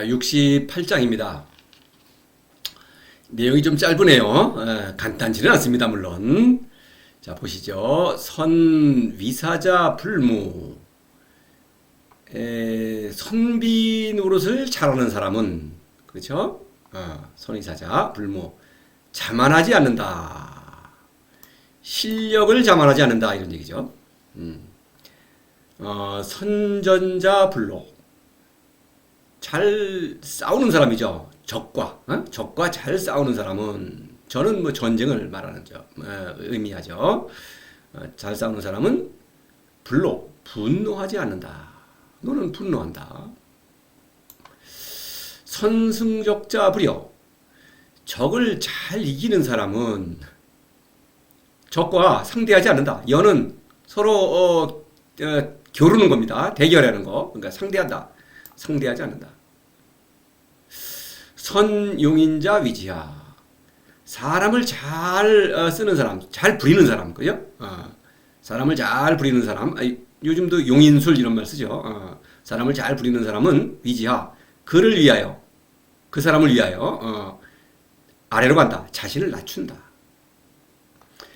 68장입니다. 내용이 좀 짧으네요. 간단치는 않습니다, 물론. 자, 보시죠. 선위사자 불무. 선비 노릇을 잘하는 사람은, 그렇죠? 선위사자 불무. 자만하지 않는다. 실력을 자만하지 않는다. 이런 얘기죠. 선전자 불록. 잘 싸우는 사람이죠. 적과 잘 싸우는 사람은, 저는 뭐 전쟁을 말하는 의미하죠. 잘 싸우는 사람은 분노하지 않는다. 너는 분노한다. 선승적자 불여. 적을 잘 이기는 사람은 적과 상대하지 않는다. 여는 서로 겨루는 겁니다. 대결하는 거. 그러니까 상대하지 않는다. 선용인자 위지하. 사람을 잘 쓰는 사람, 잘 부리는 사람, 그죠? 사람을 잘 부리는 사람, 요즘도 용인술 이런 말 쓰죠. 사람을 잘 부리는 사람은 위지하. 그를 위하여, 그 사람을 위하여, 아래로 간다. 자신을 낮춘다.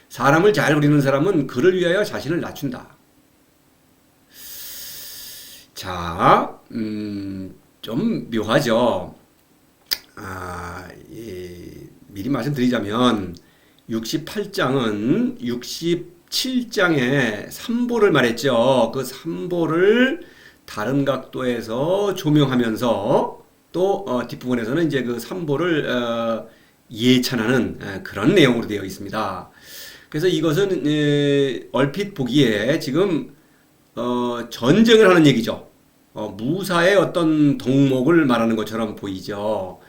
사람을 잘 부리는 사람은 그를 위하여 자신을 낮춘다. 자, 좀 묘하죠. 미리 말씀드리자면 68장은 67장의 삼보를 말했죠. 그 삼보를 다른 각도에서 조명하면서 또 뒷부분에서는 이제 그 삼보를 예찬하는 그런 내용으로 되어 있습니다. 그래서 이것은 얼핏 보기에 지금 전쟁을 하는 얘기죠. 무사의 어떤 덕목을 말하는 것처럼 보이죠.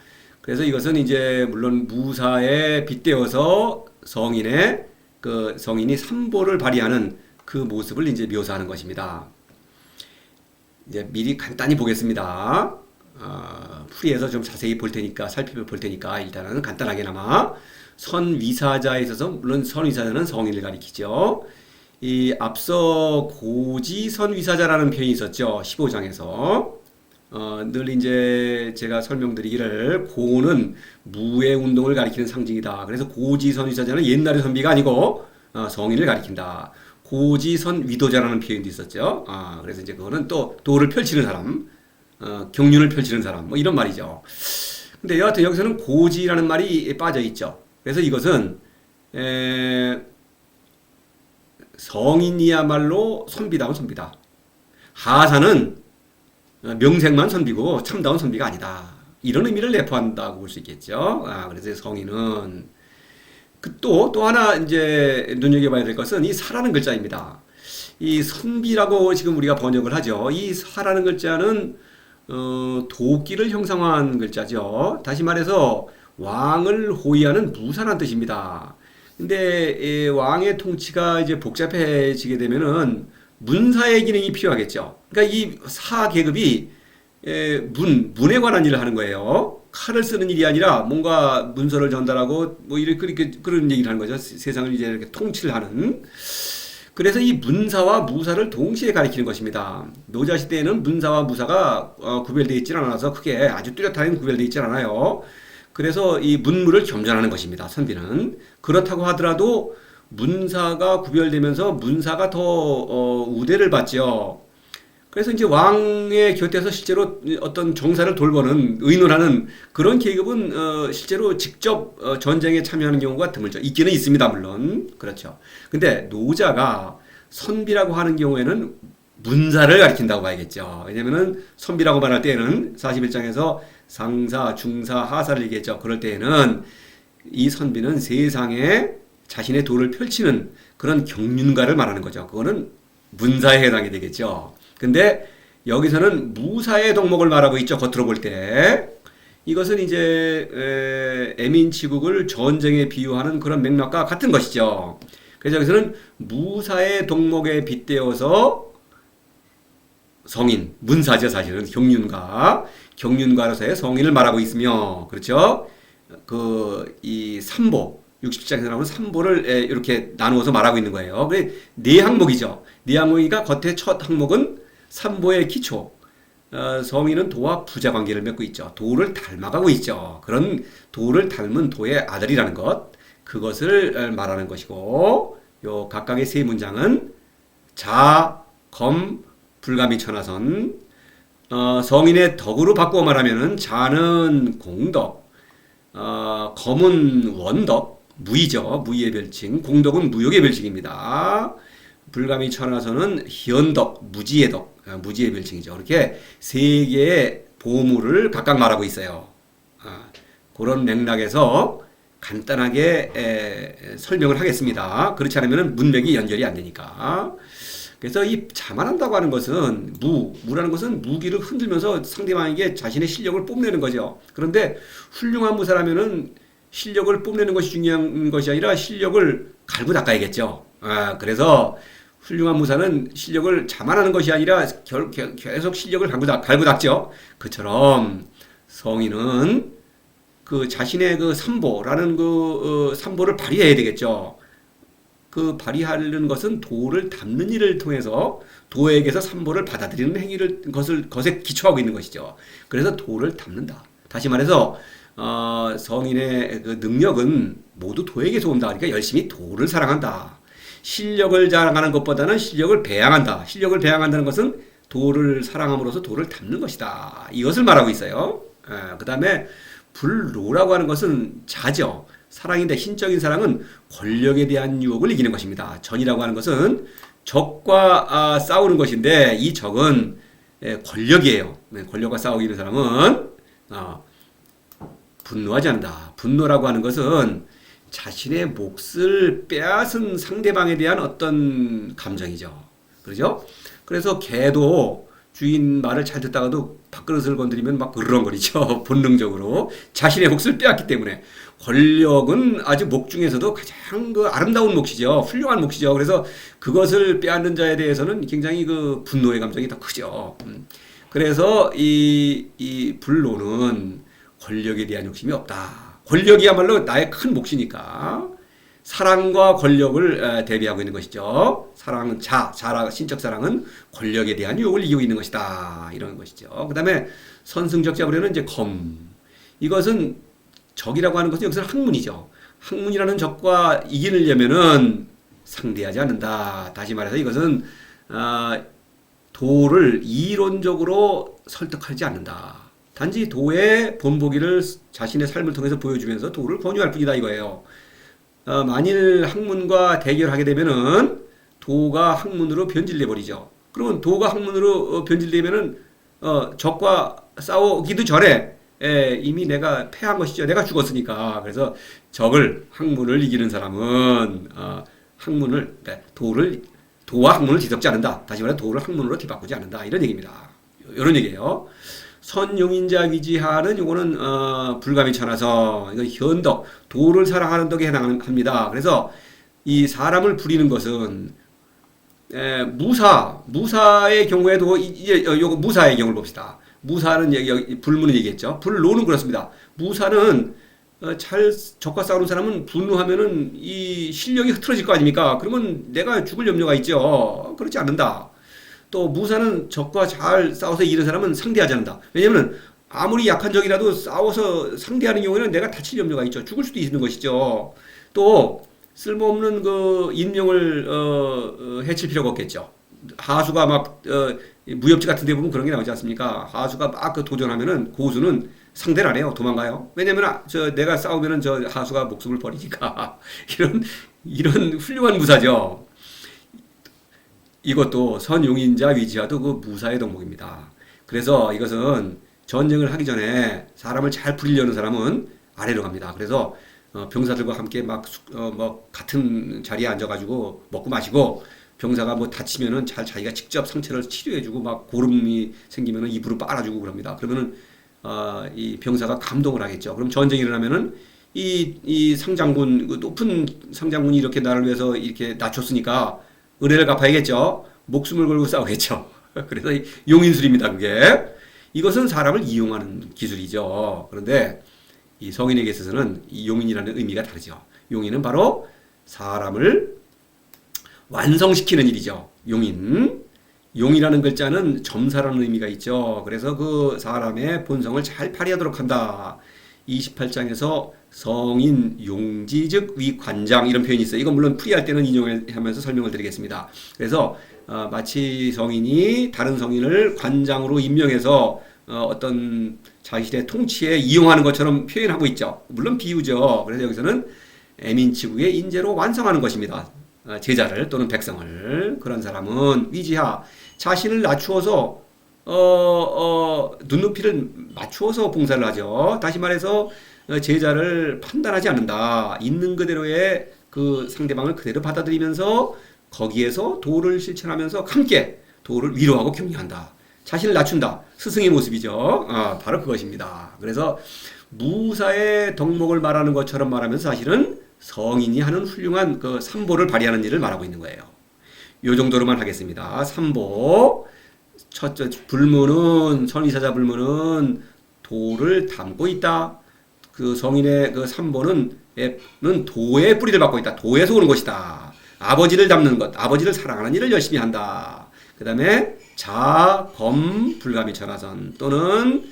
그래서 이것은 이제 물론 무사에 빗대어서 성인이 삼보를 발휘하는 그 모습을 이제 묘사하는 것입니다. 이제 미리 간단히 보겠습니다. 풀이에서 좀 자세히 살펴볼 테니까 일단은 간단하게나마 선위사자에 있어서 물론 선위사자는 성인을 가리키죠. 이 앞서 고지선위사자라는 표현이 있었죠. 15장에서. 늘 이제 제가 설명드리기를 고는 무의 운동을 가리키는 상징이다. 그래서 고지선위사자는 옛날의 선비가 아니고 성인을 가리킨다. 고지선위도자라는 표현도 있었죠. 그래서 이제 그거는 또 도를 펼치는 사람, 경륜을 펼치는 사람, 뭐 이런 말이죠. 근데 여하튼 여기서는 고지라는 말이 빠져 있죠. 그래서 이것은 성인이야말로 선비다운 선비다. 하사는 명색만 선비고 참다운 선비가 아니다. 이런 의미를 내포한다고 볼 수 있겠죠. 그래서 성인은 또 하나 이제 눈여겨봐야 될 것은 이 사라는 글자입니다. 이 선비라고 지금 우리가 번역을 하죠. 이 사라는 글자는 도끼를 형상화한 글자죠. 다시 말해서 왕을 호위하는 무사란 뜻입니다. 근데 왕의 통치가 이제 복잡해지게 되면은 문사의 기능이 필요하겠죠. 그러니까 이 사 계급이 문에 관한 일을 하는 거예요. 칼을 쓰는 일이 아니라 뭔가 문서를 전달하고 뭐 이렇게 그런 얘기를 하는 거죠. 세상을 이제 이렇게 통치를 하는. 그래서 이 문사와 무사를 동시에 가리키는 것입니다. 노자 시대에는 문사와 무사가 구별되어 있지 않아서 크게 아주 뚜렷하게 구별되어 있지 않아요. 그래서 이 문무를 겸전하는 것입니다. 선비는. 그렇다고 하더라도 문사가 구별되면서 문사가 더 우대를 받죠. 그래서 이제 왕의 곁에서 실제로 어떤 정사를 돌보는, 의논하는 그런 계급은 실제로 직접 전쟁에 참여하는 경우가 드물죠. 있기는 있습니다, 물론. 그렇죠. 근데 노자가 선비라고 하는 경우에는 문사를 가리킨다고 봐야겠죠. 왜냐면은 선비라고 말할 때에는 41장에서 상사, 중사, 하사를 얘기했죠. 그럴 때에는 이 선비는 세상에 자신의 도를 펼치는 그런 경륜가를 말하는 거죠. 그거는 문사에 해당이 되겠죠. 근데 여기서는 무사의 덕목을 말하고 있죠. 겉으로 볼 때. 이것은 이제 애민치국을 전쟁에 비유하는 그런 맥락과 같은 것이죠. 그래서 여기서는 무사의 덕목에 빗대어서 성인, 문사죠. 사실은 경륜가로서의 성인을 말하고 있으며, 그렇죠? 이 삼보, 60장에서 나오는 삼보를 이렇게 나누어서 말하고 있는 거예요. 그래, 네 항목이죠. 네 항목이니까 겉에 첫 항목은 삼보의 기초, 성인은 도와 부자 관계를 맺고 있죠. 도를 닮아가고 있죠. 그런 도를 닮은 도의 아들이라는 것, 그것을 말하는 것이고, 요 각각의 세 문장은 자, 검, 불가미 천하선. 성인의 덕으로 바꾸어 말하면은 자는 공덕, 검은 원덕, 무의죠. 무의의 별칭. 공덕은 무욕의 별칭입니다. 불가미 천하선은 현덕, 무지의 덕, 무지의 별칭이죠. 이렇게 세 개의 보물을 각각 말하고 있어요. 그런 맥락에서 간단하게 설명을 하겠습니다. 그렇지 않으면 문맥이 연결이 안 되니까. 그래서 이 자만한다고 하는 것은 무라는 것은 무기를 흔들면서 상대방에게 자신의 실력을 뽐내는 거죠. 그런데 훌륭한 무사라면은 실력을 뽐내는 것이 중요한 것이 아니라 실력을 갈고 닦아야겠죠. 그래서 훌륭한 무사는 실력을 자만하는 것이 아니라 계속 실력을 갈고 닦죠. 그처럼 성인은 그 자신의 그 삼보라는 삼보를 발휘해야 되겠죠. 그 발휘하는 것은 도를 닦는 일을 통해서 도에게서 삼보를 받아들이는 것에 기초하고 있는 것이죠. 그래서 도를 닦는다. 다시 말해서 성인의 그 능력은 모두 도에게서 온다. 그러니까 열심히 도를 사랑한다. 실력을 자랑하는 것보다는 실력을 배양한다. 실력을 배양한다는 것은 도를 사랑함으로써 도를 닦는 것이다. 이것을 말하고 있어요. 그 다음에 불노라고 하는 것은 자죠. 사랑인데 신적인 사랑은 권력에 대한 유혹을 이기는 것입니다. 전이라고 하는 것은 적과 싸우는 것인데 이 적은 권력이에요. 권력과 싸우기는 사람은 분노하지 않는다. 분노라고 하는 것은 자신의 몫을 빼앗은 상대방에 대한 어떤 감정이죠. 그렇죠? 그래서 개도 주인 말을 잘 듣다가도 밥그릇을 건드리면 막 으르렁거리죠. 본능적으로. 자신의 몫을 빼앗기 때문에. 권력은 아주 목 중에서도 가장 그 아름다운 몫이죠. 훌륭한 몫이죠. 그래서 그것을 빼앗는 자에 대해서는 굉장히 그 분노의 감정이 더 크죠. 그래서 이 불노는 권력에 대한 욕심이 없다. 권력이야말로 나의 큰 몫이니까 사랑과 권력을 대비하고 있는 것이죠. 사랑은 신적 사랑은 권력에 대한 유혹을 이기고 있는 것이다. 이런 것이죠. 그 다음에 선승적 자부려는 이제 검. 이것은 적이라고 하는 것은 여기서는 학문이죠. 학문이라는 적과 이기려면은 상대하지 않는다. 다시 말해서 이것은 도를 이론적으로 설득하지 않는다. 단지 도의 본보기를 자신의 삶을 통해서 보여주면서 도를 권유할 뿐이다 이거예요. 만일 학문과 대결하게 되면은 도가 학문으로 변질돼 버리죠. 그러면 도가 학문으로 변질되면은 적과 싸우기도 전에 이미 내가 패한 것이죠. 내가 죽었으니까. 그래서 학문을 이기는 사람은 도와 학문을 뒤섞지 않는다. 다시 말해 도를 학문으로 뒤바꾸지 않는다. 이런 얘기입니다. 이런 얘기예요. 선용인자 위지하는 요거는 불가미 천하서 이건 현덕 도를 사랑하는 덕에 해당합니다. 그래서 이 사람을 부리는 것은 무사의 경우에도 이제 요거 무사의 경우를 봅시다. 무사는 여기 불문을 얘기했죠. 불노는 그렇습니다. 무사는 적과 싸우는 사람은 분노하면은 이 실력이 흐트러질 거 아닙니까? 그러면 내가 죽을 염려가 있죠. 그렇지 않는다. 또 무사는 적과 잘 싸워서 이기는 사람은 상대하지 않는다. 왜냐하면 아무리 약한 적이라도 싸워서 상대하는 경우에는 내가 다칠 염려가 있죠. 죽을 수도 있는 것이죠. 또 쓸모없는 그 인명을 해칠 필요가 없겠죠. 하수가 막 무협지 같은 데 보면 그런 게 나오지 않습니까? 하수가 막 그 도전하면은 고수는 상대를 안 해요. 도망가요. 왜냐면 내가 싸우면은 하수가 목숨을 버리니까. 이런 훌륭한 무사죠. 이것도 선용인자 위지하도 그 무사의 덕목입니다. 그래서 이것은 전쟁을 하기 전에 사람을 잘 부리려는 사람은 아래로 갑니다. 그래서 병사들과 함께 뭐 같은 자리에 앉아가지고 먹고 마시고 병사가 뭐 다치면은 자기가 직접 상처를 치료해주고 막 고름이 생기면은 입으로 빨아주고 그럽니다. 그러면은 이 병사가 감동을 하겠죠. 그럼 전쟁이 일어나면은 이 상장군, 그 높은 상장군이 이렇게 나를 위해서 이렇게 낮췄으니까 의뢰를 갚아야겠죠. 목숨을 걸고 싸우겠죠. 그래서 용인술입니다, 그게. 이것은 사람을 이용하는 기술이죠. 그런데 이 성인에게 있어서는 이 용인이라는 의미가 다르죠. 용인은 바로 사람을 완성시키는 일이죠. 용인. 용이라는 글자는 점사라는 의미가 있죠. 그래서 그 사람의 본성을 잘 발휘하도록 한다. 28장에서 성인 용지즉 위관장 이런 표현이 있어요. 이건 물론 풀이할 때는 인용하면서 설명을 드리겠습니다. 그래서 마치 성인이 다른 성인을 관장으로 임명해서 어떤 자신의 통치에 이용하는 것처럼 표현하고 있죠. 물론 비유죠. 그래서 여기서는 애민치국의 인재로 완성하는 것입니다. 제자를 또는 백성을. 그런 사람은 위지하 자신을 낮추어서 눈높이를 맞추어서 봉사를 하죠. 다시 말해서 제자를 판단하지 않는다. 있는 그대로의 그 상대방을 그대로 받아들이면서 거기에서 도를 실천하면서 함께 도를 위로하고 격려한다. 자신을 낮춘다. 스승의 모습이죠. 바로 그것입니다. 그래서 무사의 덕목을 말하는 것처럼 말하면서 사실은 성인이 하는 훌륭한 그 삼보를 발휘하는 일을 말하고 있는 거예요. 요 정도로만 하겠습니다. 삼보. 첫째 불문은 선의사자 불문은 도를 담고 있다. 그 성인의 그 삼보는 도의 뿌리를 받고 있다. 도에서 오는 것이다. 아버지를 담는 것, 아버지를 사랑하는 일을 열심히 한다. 그 다음에 자, 검, 불가미 천하선 또는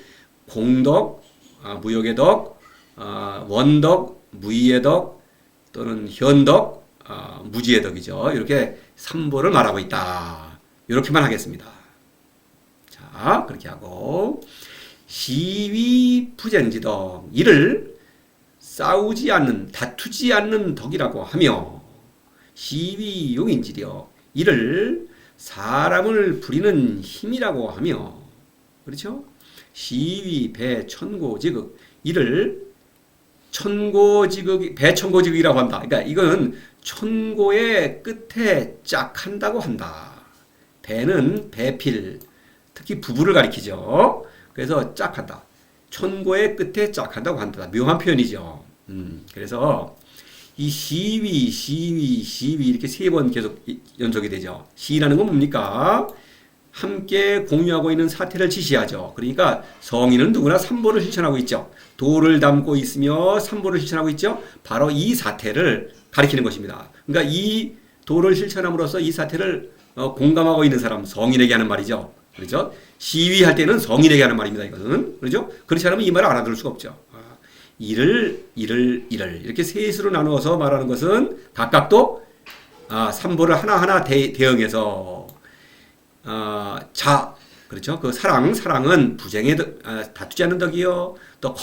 공덕, 무역의 덕, 원덕, 무의의 덕 또는 현덕, 무지의 덕이죠. 이렇게 삼보를 말하고 있다. 이렇게만 하겠습니다. 자, 그렇게 하고 시위 부전지덕 이를 싸우지 않는 다투지 않는 덕이라고 하며 시위 용인지력 이를 사람을 부리는 힘이라고 하며 그렇죠? 시위 배천고지극 이를 천고지극 배천고지극이라고 한다. 그러니까 이거는 천고의 끝에 짝한다고 한다. 배는 배필 특히 부부를 가리키죠. 그래서 짝한다. 천고의 끝에 짝한다고 한다. 묘한 표현이죠. 그래서 이 시위 이렇게 세 번 계속 연속이 되죠. 시라는 건 뭡니까? 함께 공유하고 있는 사태를 지시하죠. 그러니까 성인은 누구나 삼보를 실천하고 있죠. 도를 담고 있으며 삼보를 실천하고 있죠. 바로 이 사태를 가리키는 것입니다. 그러니까 이 도를 실천함으로써 이 사태를 공감하고 있는 사람, 성인에게 하는 말이죠. 그렇죠? 시위할 때는 성인에게 하는 말입니다. 이것은 그렇죠? 그렇지 않으면 이 말을 알아들을 수가 없죠. 이를 이렇게 셋으로 나누어서 말하는 것은 각각도 삼보를 하나하나 대응해서 자 그렇죠? 그 사랑은 부쟁의 다투지 않는 덕이요. 또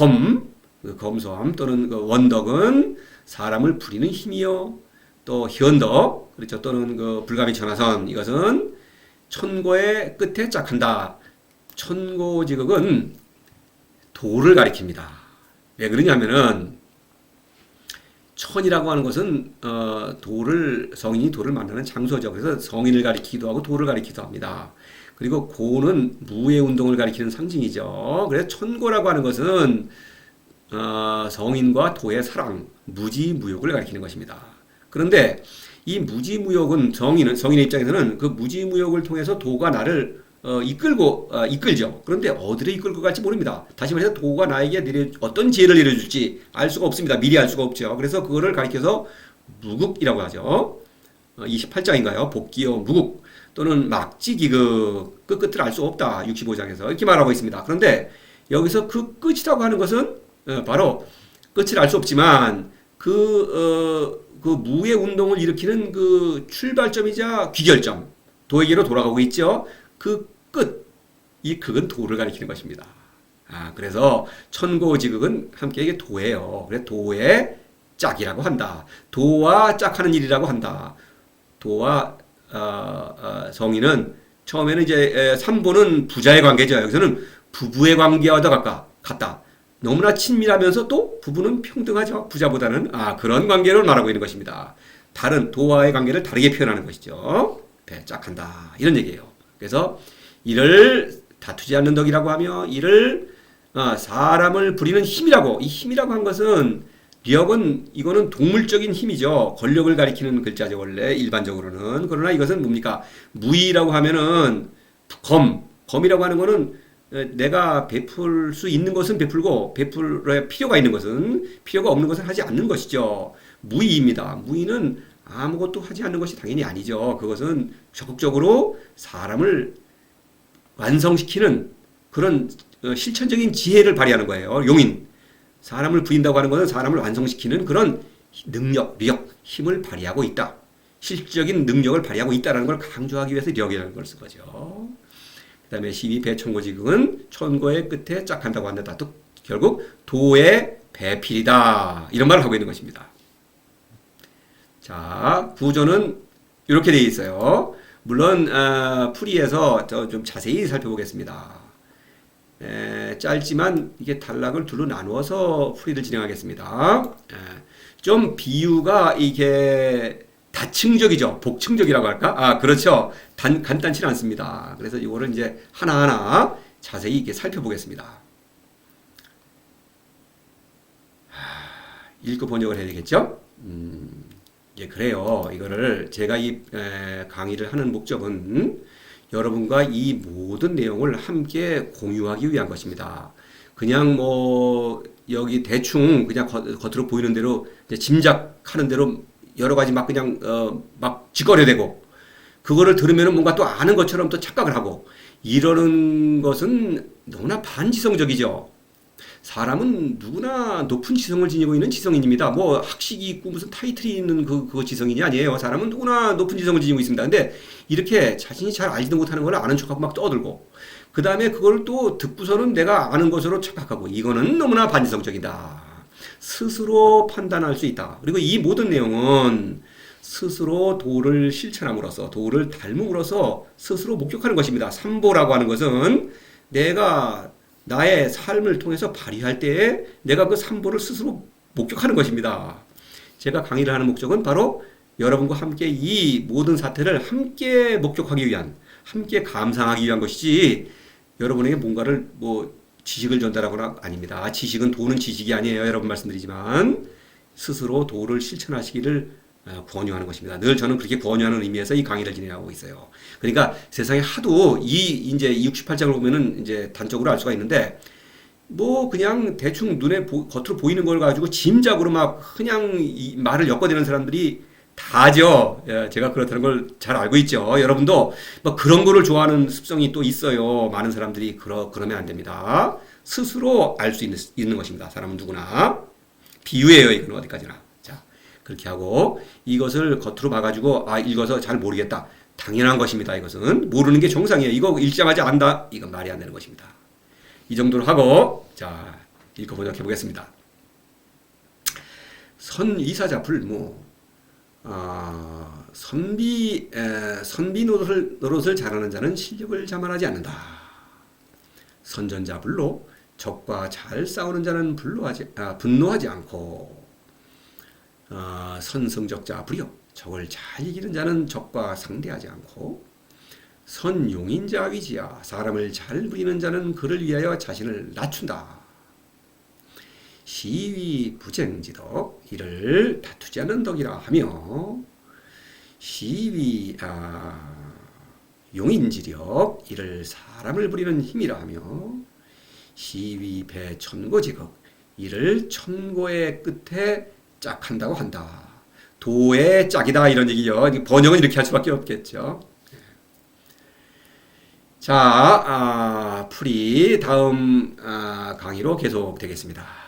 그 검소함 또는 그 원덕은 사람을 부리는 힘이요. 또 현덕 그렇죠? 또는 그 불가미 천하선 이것은 천고의 끝에 짝한다. 천고지극은 도를 가리킵니다. 왜 그러냐면은 천이라고 하는 것은 성인이 도를 만나는 장소죠. 그래서 성인을 가리키기도 하고 도를 가리키기도 합니다. 그리고 고는 무의 운동을 가리키는 상징이죠. 그래서 천고라고 하는 것은 성인과 도의 사랑, 무지무욕을 가리키는 것입니다. 그런데 이 무지무욕은 성인의 입장에서는 그 무지무욕을 통해서 도가 나를 이끌죠. 그런데 어디로 이끌고 갈지 모릅니다. 다시 말해서 도가 나에게 어떤 지혜를 내려줄지 알 수가 없습니다. 미리 알 수가 없죠. 그래서 그거를 가리켜서 무국이라고 하죠. 28장인가요? 복기요 무국 또는 막지기극 그 끝을 알 수 없다. 65장에서 이렇게 말하고 있습니다. 그런데 여기서 그 끝이라고 하는 것은 바로 끝을 알 수 없지만 그 무의 운동을 일으키는 그 출발점이자 귀결점 도에게로 돌아가고 있죠. 그 끝, 이 극은 도를 가리키는 것입니다. 그래서 천고지극은 함께 이게 도예요. 그래서 도의 짝이라고 한다. 도와 짝하는 일이라고 한다. 도와 성인은 처음에는 이제 삼보는 부자의 관계죠. 여기서는 부부의 관계와 더 같다. 너무나 친밀하면서 또 부부는 평등하죠. 부자보다는 그런 관계를 말하고 있는 것입니다. 다른 도와의 관계를 다르게 표현하는 것이죠. 짝한다 이런 얘기예요. 그래서 이를 다투지 않는 덕이라고 하며 이를 사람을 부리는 힘이라고 이 힘이라고 한 것은 이거는 동물적인 힘이죠. 권력을 가리키는 글자죠. 원래 일반적으로는. 그러나 이것은 뭡니까? 무의라고 하면은 검이라고 하는 거는 내가 베풀 수 있는 것은 베풀고 베풀어야 필요가 있는 것은 필요가 없는 것은 하지 않는 것이죠. 무의입니다. 무의는 아무것도 하지 않는 것이 당연히 아니죠. 그것은 적극적으로 사람을 완성시키는 그런 실천적인 지혜를 발휘하는 거예요. 용인. 사람을 부린다고 하는 것은 사람을 완성시키는 그런 능력, 힘을 발휘하고 있다. 실질적인 능력을 발휘하고 있다는 걸 강조하기 위해서 력이라는 걸 쓴 거죠. 그 다음에 시위 배천고지극은 천고의 끝에 짝한다고 한다. 또 결국 도의 배필이다. 이런 말을 하고 있는 것입니다. 자, 구조는 이렇게 되어 있어요. 물론 풀이에서 좀 자세히 살펴보겠습니다. 짧지만 이게 단락을 둘로 나누어서 풀이를 진행하겠습니다. 좀 비유가 이게 다층적이죠. 복층적이라고 할까? 그렇죠. 간단치는 않습니다. 그래서 이거를 이제 하나하나 자세히 이렇게 살펴보겠습니다. 읽고 번역을 해야 되겠죠? 예, 그래요. 이거를 제가 이 강의를 하는 목적은 여러분과 이 모든 내용을 함께 공유하기 위한 것입니다. 그냥 뭐 여기 대충 그냥 겉으로 보이는 대로 짐작하는 대로 여러 가지 막 그냥 막 짓거려대고 그거를 들으면은 뭔가 또 아는 것처럼 또 착각을 하고 이러는 것은 너무나 반지성적이죠. 사람은 누구나 높은 지성을 지니고 있는 지성인입니다. 뭐 학식이 있고 무슨 타이틀이 있는 그거 지성인이 아니에요. 사람은 누구나 높은 지성을 지니고 있습니다. 근데 이렇게 자신이 잘 알지도 못하는 걸 아는 척하고 막 떠들고 그 다음에 그걸 또 듣고서는 내가 아는 것으로 착각하고 이거는 너무나 반지성적이다. 스스로 판단할 수 있다. 그리고 이 모든 내용은 스스로 도를 실천함으로써 도를 닮음으로써 스스로 목격하는 것입니다. 삼보라고 하는 것은 내가 나의 삶을 통해서 발휘할 때에 내가 그 삼보를 스스로 목격하는 것입니다. 제가 강의를 하는 목적은 바로 여러분과 함께 이 모든 사태를 함께 목격하기 위한, 함께 감상하기 위한 것이지 여러분에게 뭔가를 뭐 지식을 전달하거나 아닙니다. 지식은 도는 지식이 아니에요. 여러분 말씀드리지만 스스로 도를 실천하시기를 권유하는 것입니다. 늘 저는 그렇게 권유하는 의미에서 이 강의를 진행하고 있어요. 그러니까 세상에 하도 이제 68장을 보면은 이제 단적으로 알 수가 있는데 뭐 그냥 대충 눈에 겉으로 보이는 걸 가지고 짐작으로 막 그냥 이 말을 엮어대는 사람들이 다죠. 제가 그렇다는 걸 잘 알고 있죠. 여러분도 뭐 그런 거를 좋아하는 습성이 또 있어요. 많은 사람들이 그러면 안 됩니다. 스스로 알 수 있는 것입니다. 사람은 누구나. 비유예요. 이건 어디까지나. 자, 그렇게 하고 이것을 겉으로 봐가지고 읽어서 잘 모르겠다. 당연한 것입니다. 이것은 모르는 게 정상이에요. 이거 읽자마자 안다. 이건 말이 안 되는 것입니다. 이 정도로 하고 자 읽고 번역해 보겠습니다. 선이사자 불무 선비 노릇을 잘하는 자는 실력을 자만하지 않는다. 선전자 불로 적과 잘 싸우는 자는 분노하지 않고 선승적자 불이요 적을 잘 이기는 자는 적과 상대하지 않고 선용인자 위지야 사람을 잘 부리는 자는 그를 위하여 자신을 낮춘다. 시위 부쟁지덕 이를 다투지 않는 덕이라 하며 시위 용인지력 이를 사람을 부리는 힘이라 하며 시위 배천고지극 이를 천고의 끝에 짝한다고 한다. 도의 짝이다 이런 얘기요. 번역은 이렇게 할 수밖에 없겠죠. 자, 풀이 다음 강의로 계속되겠습니다.